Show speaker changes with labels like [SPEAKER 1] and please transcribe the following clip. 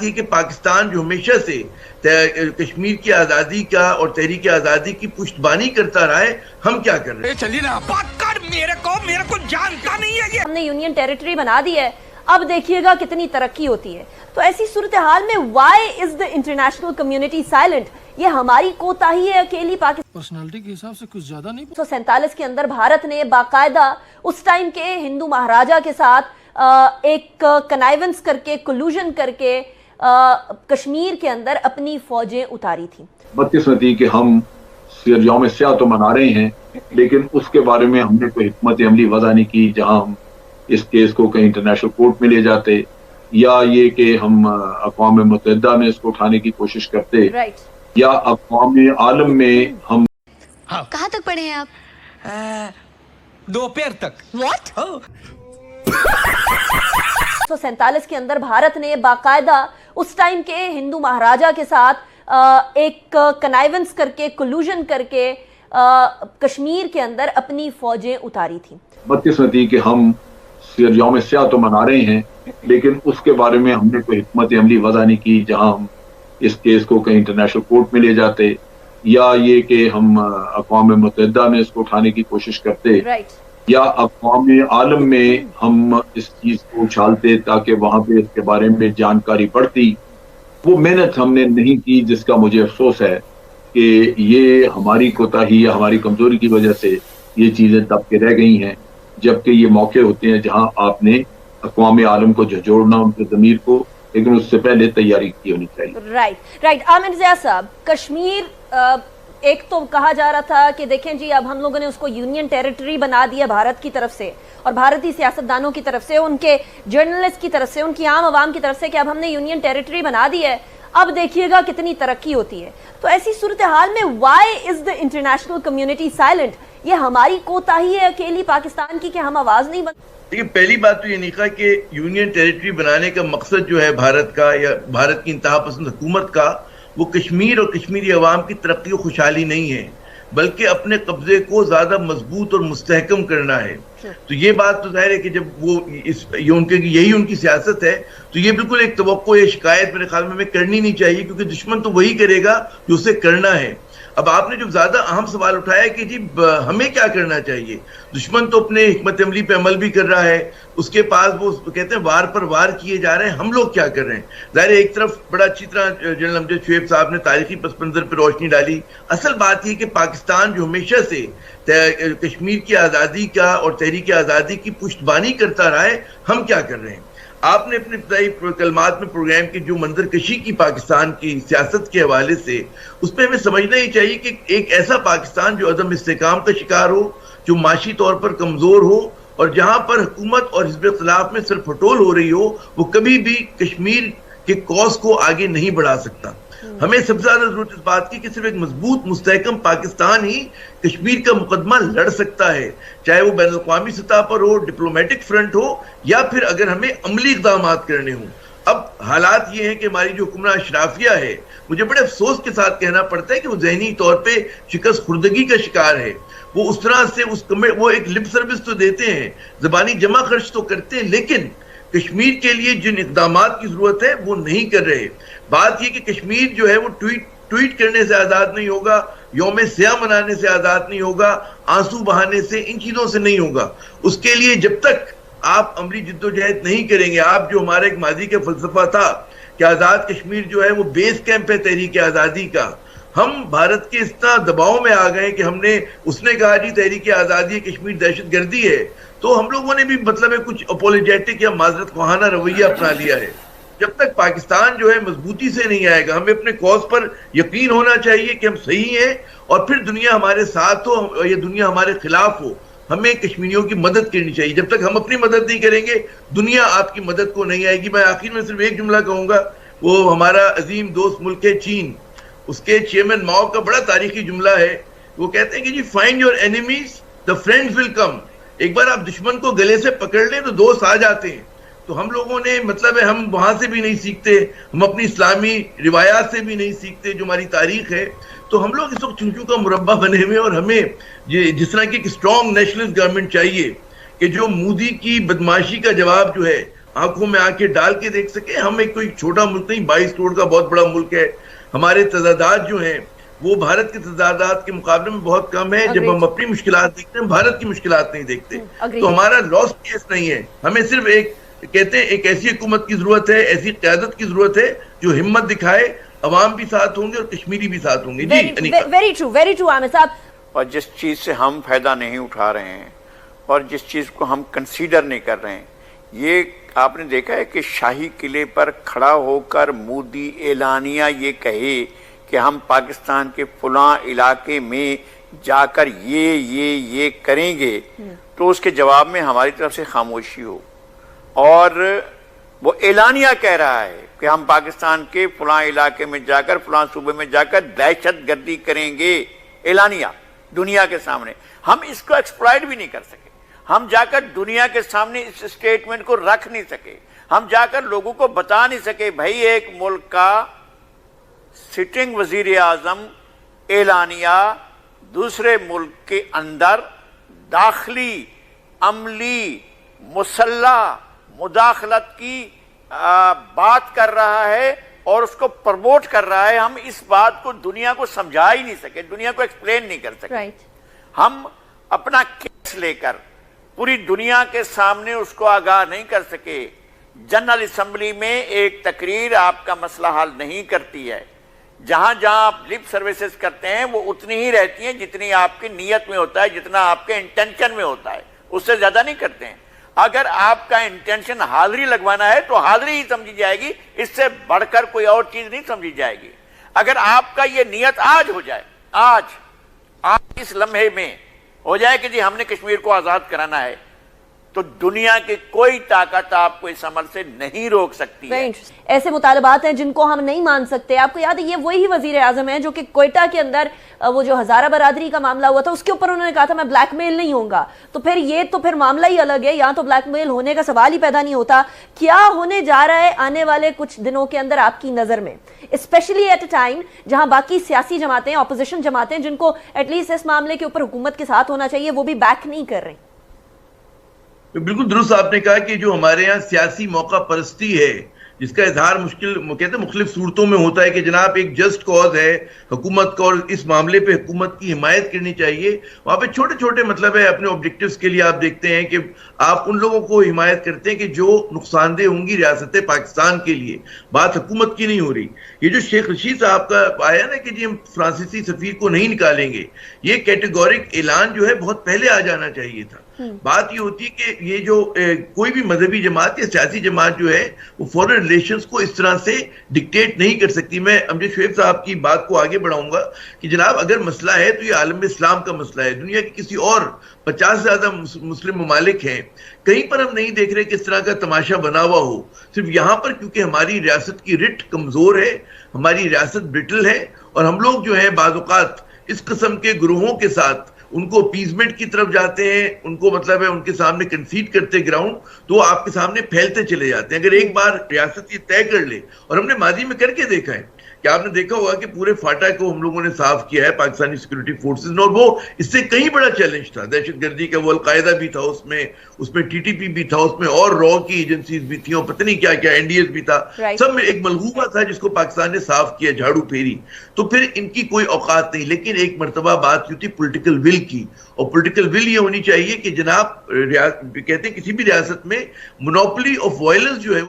[SPEAKER 1] थी कि पाकिस्तान जो हमेशा से कश्मीर की आज़ादी का और तहरीक आज़ादी की पुष्टबानी करता रहा है, हम क्या कर रहे हैं?
[SPEAKER 2] चलिए ना, मेरे को जानता नहीं है ये।
[SPEAKER 3] हमने यूनियन टेरिटरी बना दी है, अब देखिएगा कितनी तरक्की होती है। तो ऐसी सूरत हाल में why is the international community silent? ये हमारी कोताही है अकेली। पाकिस्तान
[SPEAKER 4] पर्सनालिटी के हिसाब से कुछ ज्यादा नहीं।
[SPEAKER 3] 1947 के अंदर भारत ने बाकायदा उस टाइम के हिंदू महाराजा के साथ एक कनाइवेंस करके, कोलूजन करके कश्मीर के अंदर अपनी फौजें उतारी थी।
[SPEAKER 5] 32 थी कि हम यौम स्याह तो मना रहे हैं, लेकिन उसके बारे में हमने कोई हिकमत अमली वज़ा नहीं की जहां हम इस केस को कहीं इंटरनेशनल कोर्ट में ले जाते, या ये कि हम अक़वाम मुत्तहिदा में इसको उठाने की कोशिश करते, या अक़वाम आलम में हम।
[SPEAKER 6] कहाँ तक पढ़े हैं आप?
[SPEAKER 2] 2 पैर तक।
[SPEAKER 6] What?
[SPEAKER 3] 1947 के अंदर भारत ने बाकायदा उस टाइम के हिंदू महाराजा के साथ एक कनाइवेंस करके, कोलूजन करके कश्मीर के अंदर अपनी फौजें उतारी थी।
[SPEAKER 5] 32 थी कि हम यौम स्याह तो मना रहे हैं, लेकिन उसके बारे में हमने कोई हिकमत अमली वज़ा नहीं की जहां हम इस केस को कहीं इंटरनेशनल कोर्ट में ले जाते, या ये कि हम अक़वाम मुत्तहिदा में इसको उठाने की कोशिश करते, या अक़वाम आलम में हम इस चीज को उछालते ताकि वहां पे इसके बारे में जानकारी बढ़ती। वो मेहनत हमने नहीं की, जिसका मुझे अफसोस है कि ये हमारी कोताही या हमारी कमजोरी की वजह से ये चीजें दब के रह गई हैं, जबकि ये मौके होते हैं जहां आपने अक़वाम आलम को झंझोड़ना, उनके ज़मीर को, लेकिन उससे पहले तैयारी की होनी चाहिए।
[SPEAKER 3] राइट। आमिर ज़िया साहब, कश्मीर एक तो कहा जा रहा था कि देखें जी, अब हम लोगों ने उसको यूनियन टेरिटरी बना दिया भारत की तरफ से, और भारतीय सियासतदानों की तरफ से, उनके जर्नलिस्ट की तरफ से, उनकी आम आवाम की तरफ से, कि अब हमने यूनियन टेरिटरी बना दी है, अब देखिएगा कितनी तरक्की होती है। तो ऐसी सूरत हाल में why is the international community silent? ये हमारी कोताही है अकेली पाकिस्तान की कि हम आवाज नहीं बन।
[SPEAKER 1] देखिए, पहली बात तो ये नहीं कहा कि यूनियन टेरिटरी बनाने का मकसद जो है भारत का या भारत की इंतहा पसंद हुकूमत का, वो कश्मीर और कश्मीरी अवाम की तरक्की और खुशहाली नहीं है, बल्कि अपने कब्जे को ज्यादा मजबूत और मुस्तहकम करना है। तो ये बात तो जाहिर है कि जब वो यही उनकी सियासत है, तो ये बिल्कुल एक तवक्को या शिकायत मेरे ख्याल में हमें करनी नहीं चाहिए, क्योंकि दुश्मन तो वही करेगा जो उसे करना है। अब आपने जो ज्यादा अहम सवाल उठाया कि जी हमें क्या करना चाहिए, दुश्मन तो अपने हिकमत अमली पे अमल भी कर रहा है, उसके पास वो कहते हैं वार पर वार किए जा रहे हैं, हम लोग क्या कर रहे हैं? जाहिर है एक तरफ बड़ा अच्छी तरह जनरल अमजद शुएब साहब ने तारीखी पस मंजर पर रोशनी डाली। असल बात यह कि पाकिस्तान जो हमेशा से कश्मीर की आज़ादी का और तहरीक आज़ादी की पुष्टबानी करता रहा है, हम क्या कर रहे हैं? आपने अपने इब्तदाई कलमात में प्रोग्राम की जो मंजरकशी की पाकिस्तान की सियासत के हवाले से, उसमें हमें समझना ही चाहिए कि एक ऐसा पाकिस्तान जो अदम इस्तेकाम का शिकार हो, जो माशी तौर पर कमजोर हो, और जहां पर हुकूमत और हिज़्ब इख्तिलाफ में सिर्फ फटोल हो रही हो, वो कभी भी कश्मीर के कॉज को आगे नहीं बढ़ा सकता। हमें सबसे ज्यादा जरूरत इस बात की कि सिर्फ एक मजबूत मुस्तहकम पाकिस्तान ही कश्मीर का मुकदमा लड़ सकता है, चाहे वो बैन अल-अक़वामी सतह पर हो, डिप्लोमेटिक फ्रंट हो, या फिर अगर हमें अमली इक़दाम करने हों। अब हालात ये हैं कि हमारी जो हुक्मरान अशराफिया है, मुझे बड़े अफसोस के साथ कहना पड़ता है कि वो जहनी तौर पर शिकस्त खुर्दगी का शिकार है। वो उस तरह से वो एक लिप सर्विस तो देते हैं, ज़बानी जमा खर्च तो करते हैं, लेकिन कश्मीर के लिए जिन इक़दामात की जरूरत है वो नहीं कर रहे। बात यह कि कश्मीर जो है वो ट्वीट करने से आजाद नहीं होगा, यौम स्याह मनाने से आजाद नहीं होगा, आंसू बहाने से, इन चीजों से नहीं होगा। उसके लिए जब तक आप अमली जिद्दोजहद नहीं करेंगे, आप जो हमारे एक माजी का फलसफा था कि आजाद कश्मीर जो है वो बेस कैंप है तहरीक आजादी का, हम भारत के इतना दबाव में आ गए कि उसने कहा जी तहरीक आजादी कश्मीर दहशतगर्दी है, तो हम लोगों ने भी मतलब है कुछ अपोलोजेटिक या माजरत ख़्वाहाना रवैया अपना लिया है। जब तक पाकिस्तान जो है मजबूती से नहीं आएगा, हमें अपने कॉज पर यकीन होना चाहिए कि हम सही हैं, और फिर दुनिया हमारे साथ हो या दुनिया हमारे खिलाफ हो, हमें कश्मीरियों की मदद करनी चाहिए। जब तक हम अपनी मदद नहीं करेंगे, दुनिया आपकी मदद को नहीं आएगी। मैं आखिर में सिर्फ एक जुमला कहूंगा, वो हमारा अजीम दोस्त मुल्क है चीन, उसके चेयरमैन माओ का बड़ा तारीखी जुमला है। वो कहते हैं कि जी find your enemies the friends will come. एक बार आप दुश्मन को गले से पकड़ लें तो दोस्त आ जाते हैं। तो हम लोगों ने मतलब है हम वहां से भी नहीं सीखते, हम अपनी इस्लामी रिवायात से भी नहीं सीखते जो हमारी तारीख है। तो हम लोग इस वक्त चुनचू का मुरब्बा बने हुए, और हमें जिस तरह की एक स्ट्रॉन्ग नेशनलिस्ट गवर्नमेंट चाहिए कि जो मोदी की बदमाशी का जवाब जो है आंखों में आंखें डाल के देख सके। हम एक कोई छोटा मुल्क नहीं, 22 करोड़ का बहुत बड़ा मुल्क है। हमारे तजादात जो हैं वो भारत के तजादात के मुकाबले में बहुत कम है। जब हम अपनी मुश्किलात देखते हैं, भारत की मुश्किलात नहीं देखते। तो हमारा लॉस्ट केस नहीं है। हमें सिर्फ एक कहते हैं एक ऐसी हुकूमत की जरूरत है, ऐसी क़यादत की जरूरत है जो हिम्मत दिखाए। अवाम भी साथ होंगे और कश्मीरी भी साथ होंगे। जी
[SPEAKER 3] वेरी ट्रू आमिर साहब।
[SPEAKER 7] और जिस चीज से हम फायदा नहीं उठा रहे हैं और जिस चीज को हम कंसीडर नहीं कर रहे हैं, ये आपने देखा है कि शाही किले पर खड़ा होकर मोदी एलानिया ये कहे कि हम पाकिस्तान के फलां इलाके में जाकर ये करेंगे, तो उसके जवाब में हमारी तरफ से खामोशी हो। और वो एलानिया कह रहा है कि हम पाकिस्तान के फलां इलाके में जाकर, फलां सूबे में जाकर दहशतगर्दी करेंगे। एलानिया दुनिया के सामने, हम इसको एक्सप्लॉइट भी नहीं कर सके। हम जाकर दुनिया के सामने इस स्टेटमेंट को रख नहीं सके। हम जाकर लोगों को बता नहीं सके भाई एक मुल्क का सिटिंग वजीर आजम एलानिया दूसरे मुल्क के अंदर दाखिली अमली मुसल्ला मुदाखलत की बात कर रहा है और उसको प्रमोट कर रहा है। हम इस बात को दुनिया को समझा ही नहीं सके, दुनिया को एक्सप्लेन नहीं कर सके। हम अपना केस लेकर पूरी दुनिया के सामने उसको आगाह नहीं कर सके। जनरल असेंबली में एक तकरीर आपका मसला हल नहीं करती है। जहां जहां आप लिप सर्विसेज करते हैं वो उतनी ही रहती हैं जितनी आपकी नीयत में होता है, जितना आपके इंटेंशन में होता है, उससे ज्यादा नहीं करते हैं। अगर आपका इंटेंशन हाजिरी लगवाना है तो हाजिरी ही समझी जाएगी, इससे बढ़कर कोई और चीज नहीं समझी जाएगी। अगर आपका ये नियत आज हो जाए, आज इस लम्हे में हो जाए कि जी हमने कश्मीर को आजाद कराना है, तो दुनिया की कोई ताकत आपको इस अमल से नहीं रोक सकती है।
[SPEAKER 3] ऐसे मुतालबात हैं जिनको हम नहीं मान सकते। आपको याद है ये वही वजीर आजम है जो कि कोयटा के अंदर वो जो हजारा बरादरी का मामला हुआ था उसके ऊपर उन्होंने कहा था मैं ब्लैकमेल नहीं होऊंगा। तो फिर ये तो फिर मामला ही अलग है, यहाँ तो ब्लैकमेल होने का सवाल ही पैदा नहीं होता। क्या होने जा रहा है आने वाले कुछ दिनों के अंदर आपकी नजर में, स्पेशली एट अ टाइम जहां बाकी सियासी जमातें, ऑपोजिशन जमातें जिनको एटलीस्ट इस मामले के ऊपर हुकूमत के साथ होना चाहिए वो भी बैक नहीं कर रही?
[SPEAKER 1] बिल्कुल दुरुस्त आपने कहा कि जो हमारे यहाँ सियासी मौका परस्ती है जिसका इजहार मुश्किल कहते हैं मुख्तलिफ सूरतों में होता है कि जनाब एक जस्ट कॉज है हुकूमत का और इस मामले पे हुकूमत की हिमायत करनी चाहिए। वहां पे छोटे छोटे मतलब है अपने ऑब्जेक्टिव्स के लिए आप देखते हैं कि आप उन लोगों को हिमायत करते हैं कि जो नुकसानदेह होंगी रियासत पाकिस्तान के लिए। बात हुकूमत की नहीं हो रही। ये जो शेख रशीद साहब का आया ना कि जी हम फ्रांसीसी सफीर को नहीं निकालेंगे, ये कैटेगोरिक ऐलान जो है बहुत पहले आ जाना चाहिए था। बात ये होती है कि ये जो कोई भी मजहबी जमात या सियासी जमात जो है वो फॉरेन रिलेशंस को इस तरह से डिक्टेट नहीं कर सकती। मैं अमजद शुएब साहब की बात को आगे बढ़ाऊंगा कि जनाब अगर मसला है तो ये आलम इस्लाम का मसला है। दुनिया के किसी और 50 से ज्यादा मुस्लिम ममालिक हैं, कहीं पर हम नहीं देख रहे किस तरह का तमाशा बना हुआ हो। सिर्फ यहाँ पर क्योंकि हमारी रियासत की रिट कमजोर है, हमारी रियासत ब्रिटल है और हम लोग जो है बाज़-औक़ात इस किस्म के ग्रोहों के साथ उनको अपीजमेंट की तरफ जाते हैं, उनको मतलब है उनके सामने कंसीड करते ग्राउंड, तो आपके सामने फैलते चले जाते हैं। अगर एक बार रियासत ये तय कर ले, और हमने माजी में करके देखा है कि आपने देखा होगा कि पूरे फाटा को हम लोगों ने साफ किया है पाकिस्तानी सिक्योरिटी फोर्सेस ने, और वो इससे कहीं बड़ा चैलेंज था। दहशतगर्दी का वो अलकायदा भी था उसमें टीटीपी भी था, उसमें और रॉ की एजेंसीज भी थी और पता नहीं क्या क्या एनडीएस भी था। सब में एक मलहूबा था जिसको पाकिस्तान ने साफ किया, झाड़ू फेरी। तो फिर इनकी कोई औकात नहीं। लेकिन एक मरतबा बात की थी पॉलिटिकल विल की, और पॉलिटिकल विल ये होनी चाहिए कि जनाब कहते हैं किसी भी रियासत में मोनोपोली ऑफ वायलेंस जो है